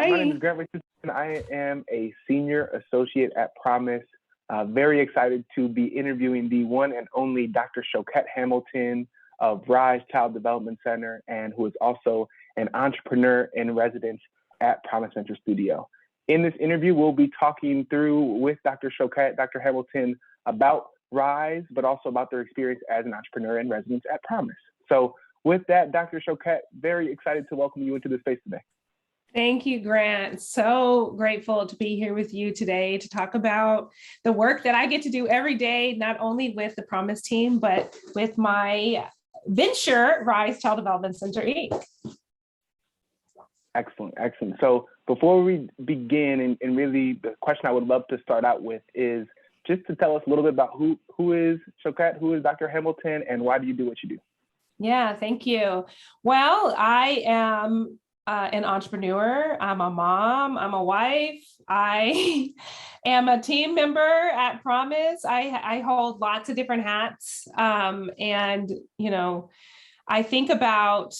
My name is Grant Richardson. I am a senior associate at Promise. Very excited to be interviewing the one and only Dr. Choquette Hamilton of Rise Child Development Center, and who is also an entrepreneur in residence at Promise Center Studio. In this interview, we'll be talking through with Dr. Choquette, Dr. Hamilton, about Rise, but also about their experience as an entrepreneur in residence at Promise. So with that, Dr. Choquette, very excited to welcome you into this space today. Thank you, Grant. So grateful to be here with you today to talk about the work that I get to do every day, not only with the Promise team, but with my venture, Rise Child Development Center, Inc. Excellent, excellent. So before we begin, and really the question I would love to start out with is just to tell us a little bit about who is Choquette, who is Dr. Hamilton, and why do you do what you do? Yeah, thank you. Well, I am an entrepreneur. I'm a mom. I'm a wife. I am a team member at Promise. I hold lots of different hats. And, I think about,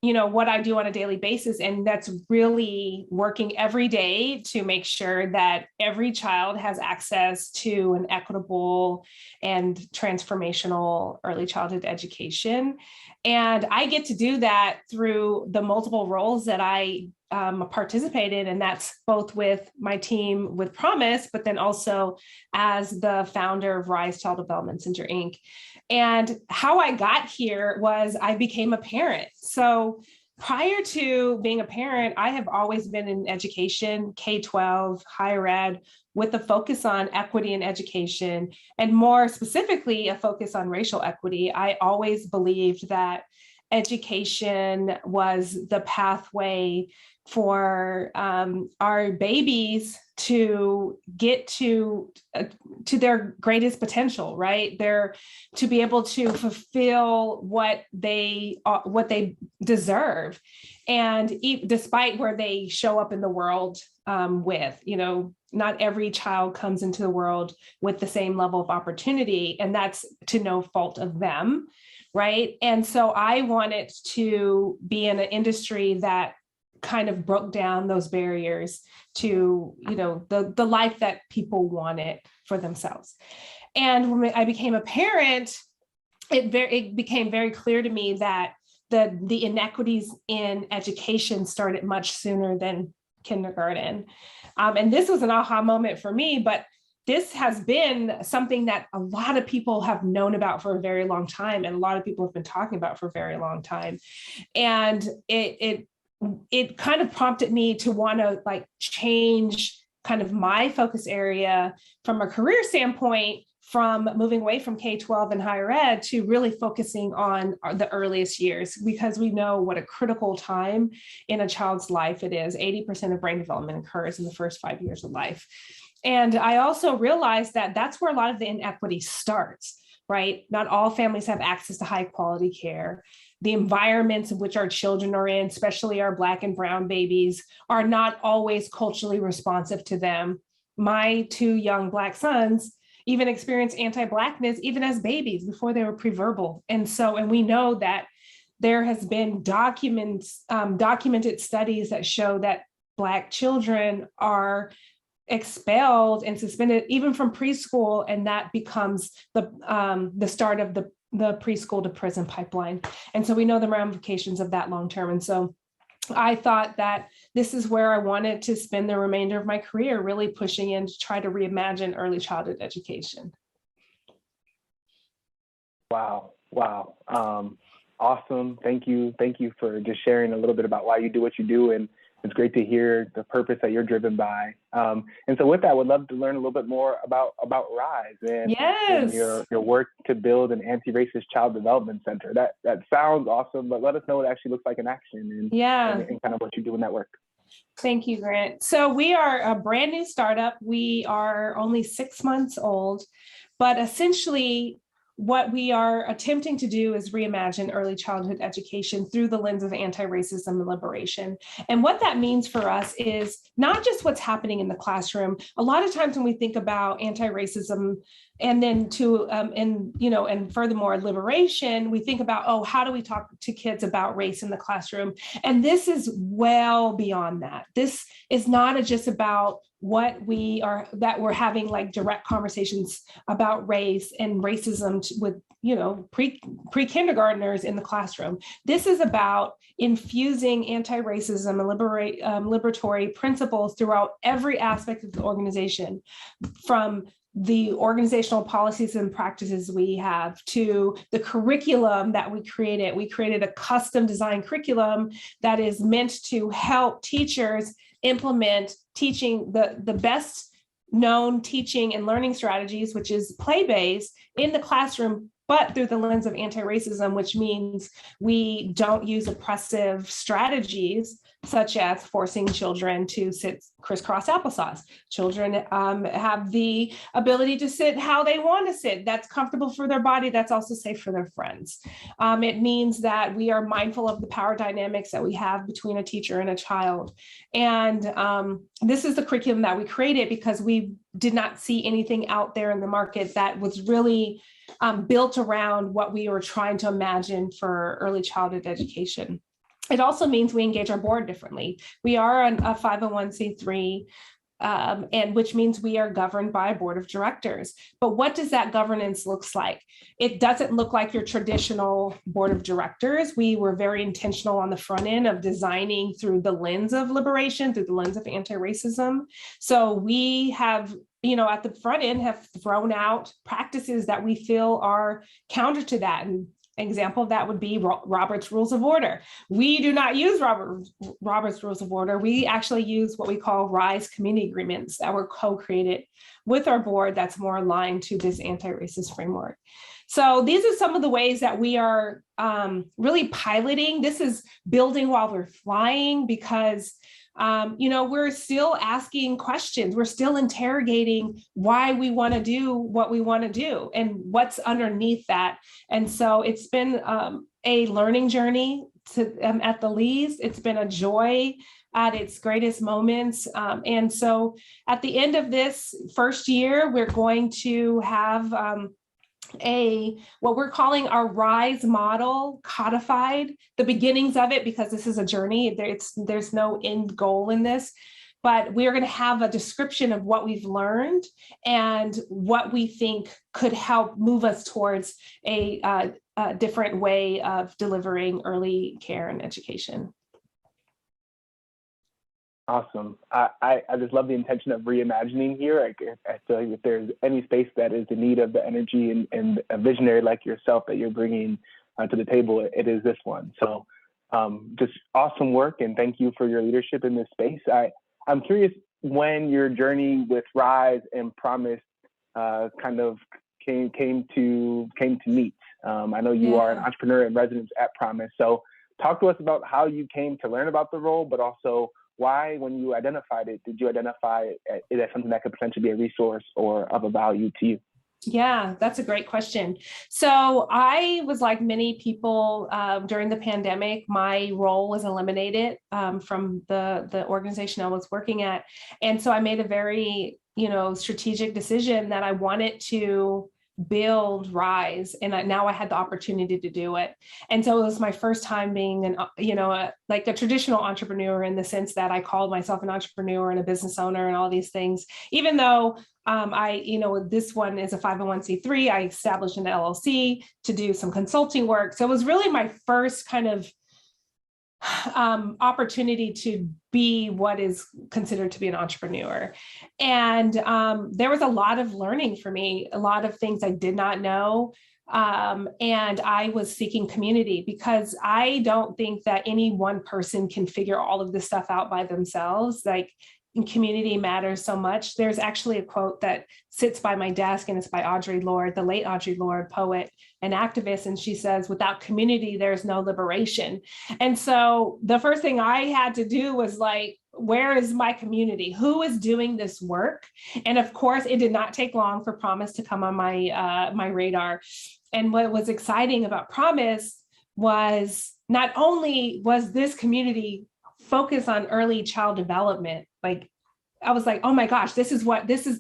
what I do on a daily basis. And that's really working every day to make sure that every child has access to an equitable and transformational early childhood education. And I get to do that through the multiple roles that I participate in, and that's both with my team with Promise, but then also as the founder of Rise Child Development Center, Inc. And how I got here was I became a parent. So prior to being a parent, I have always been in education, K-12, higher ed, with a focus on equity in education, and more specifically, a focus on racial equity. I always believed that education was the pathway for our babies to get to their greatest potential, right? To be able to fulfill what they deserve, and despite where they show up in the world with, not every child comes into the world with the same level of opportunity, and that's to no fault of them, right? And so I wanted to be in an industry that kind of broke down those barriers to, the life that people wanted for themselves. And when I became a parent, it became very clear to me that the inequities in education started much sooner than kindergarten. And this was an aha moment for me, but this has been something that a lot of people have known about for a very long time, and a lot of people have been talking about for a very long time. And it kind of prompted me to want to change kind of my focus area from a career standpoint, from moving away from K-12 and higher ed to really focusing on the earliest years, because we know what a critical time in a child's life it is. 80% of brain development occurs in the first 5 years of life. And I also realized that that's where a lot of the inequity starts, right? Not all families have access to high quality care. The environments in which our children are in, especially our Black and brown babies, are not always culturally responsive to them. My 2 young Black sons even experienced anti-Blackness even as babies before they were preverbal. And we know that there has been documented studies that show that Black children are expelled and suspended even from preschool, and that becomes the start of the preschool to prison pipeline. And so we know the ramifications of that long term. And so I thought that this is where I wanted to spend the remainder of my career, really pushing in to try to reimagine early childhood education. Wow. Awesome. Thank you for just sharing a little bit about why you do what you do, and it's great to hear the purpose that you're driven by. And so with that, I would love to learn a little bit more about Rise and your work to build an anti-racist child development center. That sounds awesome, but let us know what it actually looks like in action and kind of what you do in that work. Thank you, Grant. So we are a brand new startup. We are only 6 months old, but essentially what we are attempting to do is reimagine early childhood education through the lens of anti-racism and liberation. And what that means for us is not just what's happening in the classroom. A lot of times when we think about anti-racism and then and furthermore, liberation, we think about, oh, how do we talk to kids about race in the classroom? And this is well beyond that. This is not just about that we're having like direct conversations about race and racism with pre-kindergartners in the classroom. This is about infusing anti-racism and liberatory principles throughout every aspect of the organization, from the organizational policies and practices we have to the curriculum that we created. We created a custom design curriculum that is meant to help teachers implement teaching the best known teaching and learning strategies, which is play-based, in the classroom, but through the lens of anti-racism, which means we don't use oppressive strategies such as forcing children to sit crisscross applesauce. Children have the ability to sit how they want to sit. That's comfortable for their body. That's also safe for their friends. It means that we are mindful of the power dynamics that we have between a teacher and a child. And this is the curriculum that we created because we did not see anything out there in the market that was really built around what we were trying to imagine for early childhood education. It also means we engage our board differently. We are a 501c3, and which means we are governed by a board of directors. But what does that governance looks like? It doesn't look like your traditional board of directors. We were very intentional on the front end of designing through the lens of liberation, through the lens of anti-racism. So we have, at the front end, have thrown out practices that we feel are counter to that. And example of that would be Robert's Rules of Order. We do not use Robert's Rules of Order. We actually use what we call RISE community agreements that were co-created with our board that's more aligned to this anti-racist framework. So these are some of the ways that we are really piloting. This is building while we're flying because we're still asking questions. We're still interrogating why we want to do what we want to do and what's underneath that. And so it's been a learning journey at the least. It's been a joy at its greatest moments. And so at the end of this first year, we're going to have what we're calling our RISE model codified, the beginnings of it, because this is a journey. There's no end goal in this, but we're going to have a description of what we've learned and what we think could help move us towards a different way of delivering early care and education. Awesome. I just love the intention of reimagining here. I feel like if there's any space that is in need of the energy and a visionary like yourself that you're bringing to the table, it is this one. So just awesome work, and thank you for your leadership in this space. I'm curious when your journey with RISE and Promise kind of came to meet. I know you are an entrepreneur in residence at Promise. So talk to us about how you came to learn about the role, but also why, when you identified it, did you identify it as something that could potentially be a resource or of a value to you? Yeah, that's a great question. So I was like many people during the pandemic. My role was eliminated from the organization I was working at. And so I made a very, strategic decision that I wanted to build RISE, and now I had the opportunity to do it. And so it was my first time being like a traditional entrepreneur, in the sense that I called myself an entrepreneur and a business owner and all these things, even though this one is a 501c3. I established an LLC to do some consulting work. So it was really my first kind of opportunity to be what is considered to be an entrepreneur. And there was a lot of learning for me, a lot of things I did not know. And I was seeking community, because I don't think that any one person can figure all of this stuff out by themselves. Like, community matters so much. There's actually a quote that sits by my desk, and it's by Audre Lorde, the late Audre Lorde, poet and activist. And she says, without community, there's no liberation. And so the first thing I had to do was like, where is my community? Who is doing this work? And of course, it did not take long for Promise to come on my radar. And what was exciting about Promise was not only was this community focused on early child development, like I was like, oh my gosh, this is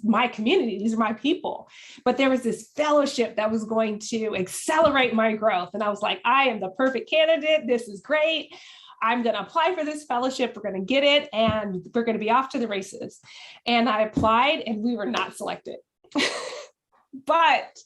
my community. These are my people. But there was this fellowship that was going to accelerate my growth. And I was like, I am the perfect candidate. This is great. I'm going to apply for this fellowship. We're going to get it. And we're going to be off to the races. And I applied and we were not selected. But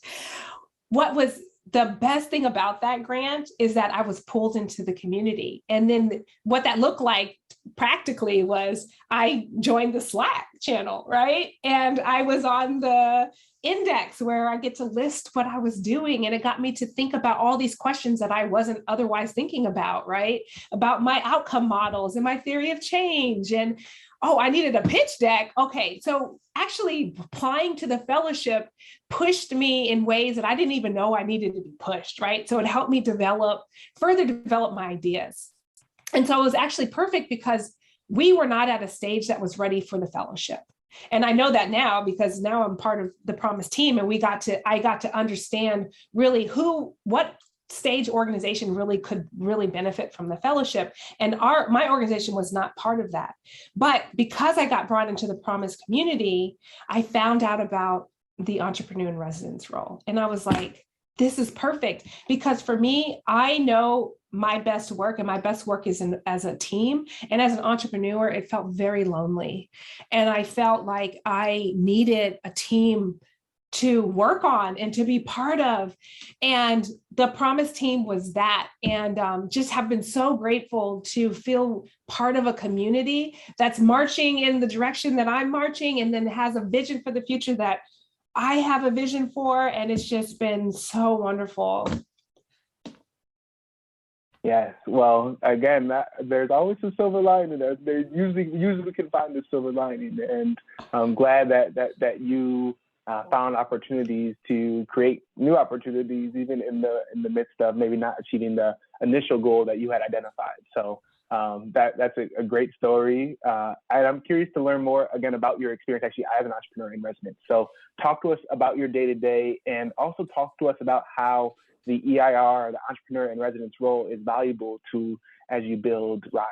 what was the best thing about that grant is that I was pulled into the community. And then what that looked like practically was I joined the Slack channel, right? And I was on the index where I get to list what I was doing. And it got me to think about all these questions that I wasn't otherwise thinking about, right? About my outcome models and my theory of change. And oh, I needed a pitch deck. Okay, so actually applying to the fellowship pushed me in ways that I didn't even know I needed to be pushed, right? So it helped me further develop my ideas. And so it was actually perfect because we were not at a stage that was ready for the fellowship. And I know that now because now I'm part of the Promise team, and I got to understand really what stage organization really could really benefit from the fellowship. And my organization was not part of that. But because I got brought into the Promise community, I found out about the Entrepreneur in Residence role. And I was like, this is perfect, because for me, I know my best work, and my best work is as a team. And as an entrepreneur, it felt very lonely. And I felt like I needed a team to work on and to be part of. And the Promise team was that. And just have been so grateful to feel part of a community that's marching in the direction that I'm marching, and then has a vision for the future that I have a vision for. And it's just been so wonderful. Yes. Well, again, there's always a silver lining. There usually we can find the silver lining, and I'm glad that you found opportunities to create new opportunities, even in the midst of maybe not achieving the initial goal that you had identified. So that's a great story. And I'm curious to learn more again about your experience actually as an entrepreneur in residence. So talk to us about your day-to-day, and also talk to us about how the EIR, the Entrepreneur in Residence role, is valuable as you build Rise.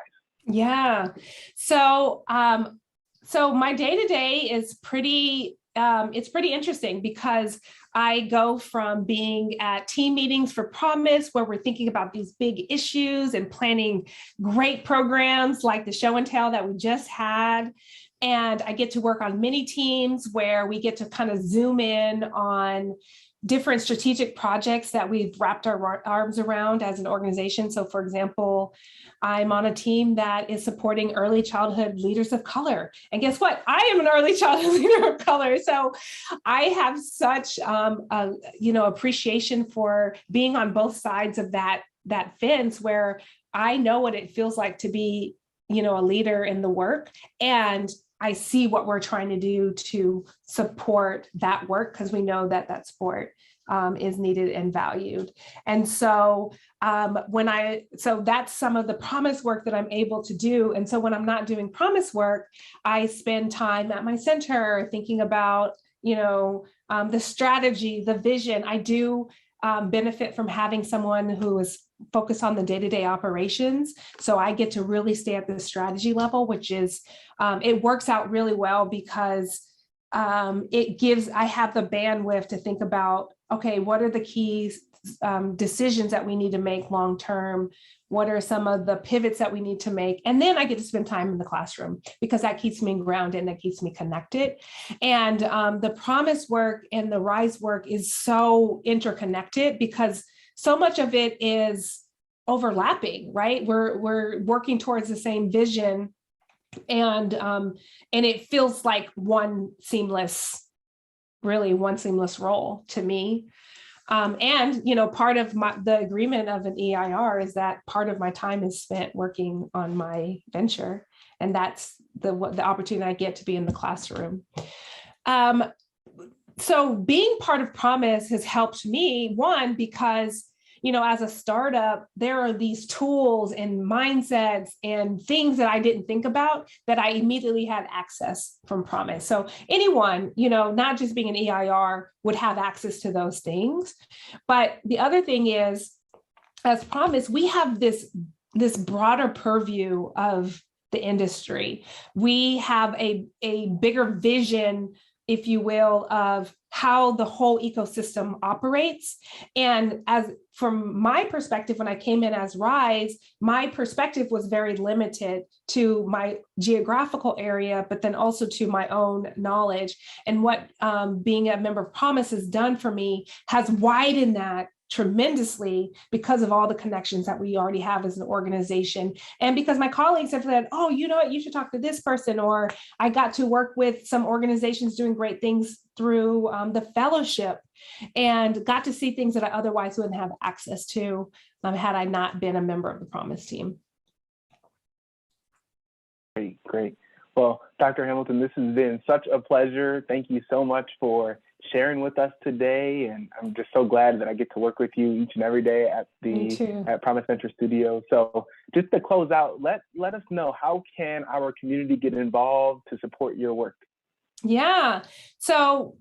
Yeah. So my day-to-day is pretty interesting, because I go from being at team meetings for Promise, where we're thinking about these big issues and planning great programs like the show and tell that we just had. And I get to work on mini teams where we get to kind of zoom in on different strategic projects that we've wrapped our arms around as an organization. So for example, I'm on a team that is supporting early childhood leaders of color. And guess what? I am an early childhood leader of color. So I have such appreciation for being on both sides of that fence, where I know what it feels like to be, a leader in the work. And I see what we're trying to do to support that work, because we know that support is needed and valued. And so that's some of the Promise work that I'm able to do. And so when I'm not doing Promise work, I spend time at my center thinking about, the strategy, the vision. I do benefit from having someone who is focused on the day-to-day operations. So I get to really stay at the strategy level, which is, it works out really well, because I have the bandwidth to think about, okay, what are the key decisions that we need to make long-term? What are some of the pivots that we need to make? And then I get to spend time in the classroom, because that keeps me grounded and that keeps me connected. And the Promise work and the Rise work is so interconnected, because so much of it is overlapping, right? We're working towards the same vision, and it feels like one seamless role to me. And part of the agreement of an EIR is that part of my time is spent working on my venture, and that's the opportunity I get to be in the classroom. So being part of Promise has helped me, one, because as a startup, there are these tools and mindsets and things that I didn't think about that I immediately had access from Promise. So anyone, not just being an EIR, would have access to those things. But the other thing is, as Promise, we have this broader purview of the industry. We have a bigger vision, if you will, of how the whole ecosystem operates. And as from my perspective, when I came in as Rise, my perspective was very limited to my geographical area, but then also to my own knowledge. And what being a member of Promise has done for me has widened that tremendously because of all the connections that we already have as an organization. And because my colleagues have said, oh, you know what, you should talk to this person, or I got to work with some organizations doing great things through the fellowship and got to see things that I otherwise wouldn't have access to had I not been a member of the Promise team. Great. Well, Dr. Hamilton, this has been such a pleasure. Thank you so much for sharing with us today, and I'm just so glad that I get to work with you each and every day at Promise Venture Studio. So just to close out, let us know, how can our community get involved to support your work? Yeah, so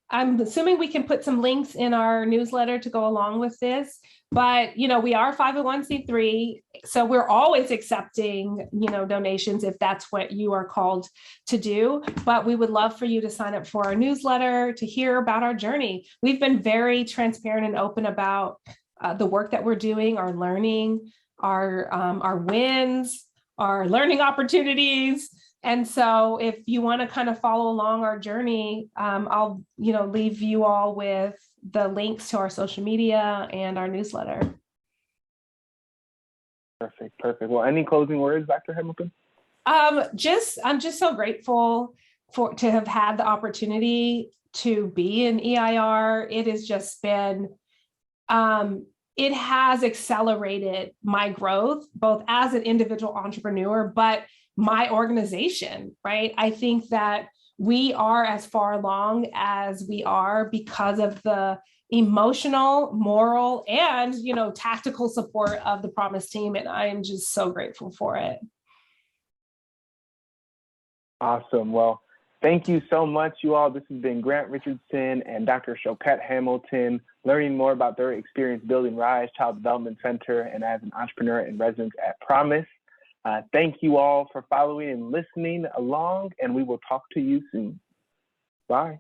I'm assuming we can put some links in our newsletter to go along with this, but we are 501c3, so we're always accepting donations if that's what you are called to do. But we would love for you to sign up for our newsletter to hear about our journey. We've been very transparent and open about the work that we're doing, our learning, our wins, our learning opportunities. And so if you want to kind of follow along our journey, I'll, leave you all with the links to our social media and our newsletter. Perfect. Well, any closing words, Dr. Hamilton? I'm just so grateful to have had the opportunity to be an EIR. It has just been, it has accelerated my growth, both as an individual entrepreneur, but my organization, right? I think that we are as far along as we are because of the emotional, moral, and tactical support of the Promise team, and I am just so grateful for it. Awesome. Well, thank you so much, you all. This has been Grant Richardson and Dr. Choquette Hamilton, learning more about their experience building Rise Child Development Center and as an entrepreneur in residence at Promise. Thank you all for following and listening along, and we will talk to you soon. Bye.